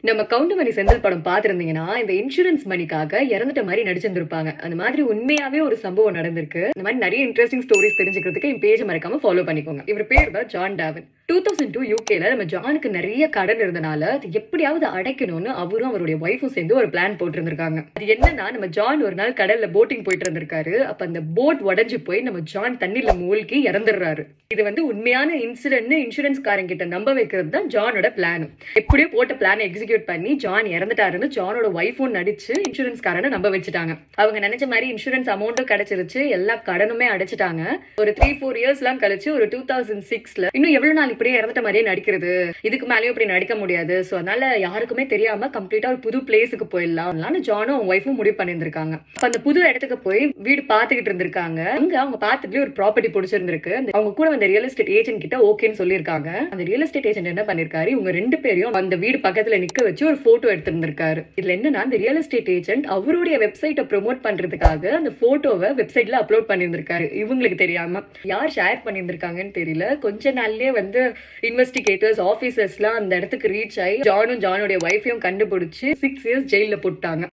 நம்ம கவுண்டமணி செந்தில் படம் பார்த்திருந்தீங்கன்னா இந்த இன்சூரன்ஸ் மணிக்காக இறந்துட்ட மாதிரி நடிச்சிருந்திருப்பாங்க. அந்த மாதிரி உண்மையாவே ஒரு சம்பவம் நடந்திருக்கு. இந்த மாதிரி நிறைய இன்ட்ரெஸ்டிங் ஸ்டோரிஸ் தெரிஞ்சுக்கிறதுக்கு என் பேஜ் மறக்காம ஃபாலோ பண்ணிக்கோங்க. இவர் பேர் தான் ஜான் டாவன். 2002 யூகேல நம்ம ஜானுக்கு நிறைய கடன் இருந்தனால அது எப்படியாவது அடைக்கணும்னு அவரும் அவருடைய ஒய்ஃபும் சேர்ந்து ஒரு பிளான் போட்டிருந்திருக்காங்க. அது என்னன்னா, நம்ம ஜான் ஒரு நாள் கடல்ல போட்டிங் போயிட்டு இருந்திருக்காரு. அப்ப அந்த போட் உடஞ்சு போய் நம்ம ஜான் தண்ணில மூழ்கி இறந்துடுறாரு. இது வந்து உண்மையான இன்சிடென்ட் இன்சூரன்ஸ் காரங்க கிட்ட நம்ப வைக்கிறது தான் ஜானோட பிளான். எப்படியோ போட்ட பிளான் எக்ஸிக்யூட் பண்ணி ஜான் இறந்துட்டாருன்னு ஜானோட ஒய்ஃபும் நடிச்சு இன்சூரன்ஸ் காரனை நம்ப வச்சுட்டாங்க. அவங்க நினைச்ச மாதிரி இன்சூரன்ஸ் அமௌண்ட்டும் கிடைச்சிருச்சு, எல்லா கடனுமே அடைச்சிட்டாங்க. ஒரு 3-4 இயர்ஸ் எல்லாம் கழிச்சு ஒரு 2006ல இன்னும் எவ்வளவு நாள் இப்படியே இறந்துட்ட மாதிரியே நடிக்கிறது, இதுக்கு மேலேயும் இப்படி நடிக்க முடியாது, சோ அதனால யாருக்குமே தெரியாம கம்ப்ளீட்டா ஒரு புது பிளேஸுக்கு போயிடலாம் ஜானும் அவங்க ஒய்ஃபும் முடிவு பண்ணியிருந்திருக்காங்க. அந்த புது இடத்துக்கு போய் வீடு பாத்துக்கிட்டு இருந்திருக்காங்க. அங்க அவங்க பார்த்துட்டு ஒரு ப்ராப்பர்ட்டி பிடிச்சிருந்திருக்கு. அவங்க கூட அந்த ரியல் எஸ்டேட் ஏஜென்ட் கிட்ட ஓகேன்னு சொல்லியிருக்காங்க. அந்த ரியல் எஸ்டேட் ஏஜென்ட் என்ன பண்ணிருக்காரு, இவங்க 2 பேரையும் அந்த வீடு பக்கத்துல நிக்க வச்சு ஒரு போட்டோ எடுத்திருந்திருக்காரு. இதுல என்னன்னா, அந்த ரியல் எஸ்டேட் ஏஜென்ட் அவருடைய வெப்சைட்டை ப்ரோமோட் பண்றதுக்காக அந்த போட்டோவை வெப்சைட்ல அப்லோட் பண்ணியிருந்திருக்காரு. இவங்களுக்கு தெரியாம யார் ஷேர் பண்ணியிருந்திருக்காங்கன்னு தெரியல. கொஞ்ச நாள்லயே வந்து இன்வெஸ்டிகேட்டர்ஸ் ஆபீசர்ஸ்லாம் அந்த இடத்துக்கு ரீச் ஆகி ஜானுடைய ஒய்ஃபையும் கண்டுபிடிச்சு 6 இயர்ஸ் ஜெயில போட்டாங்க.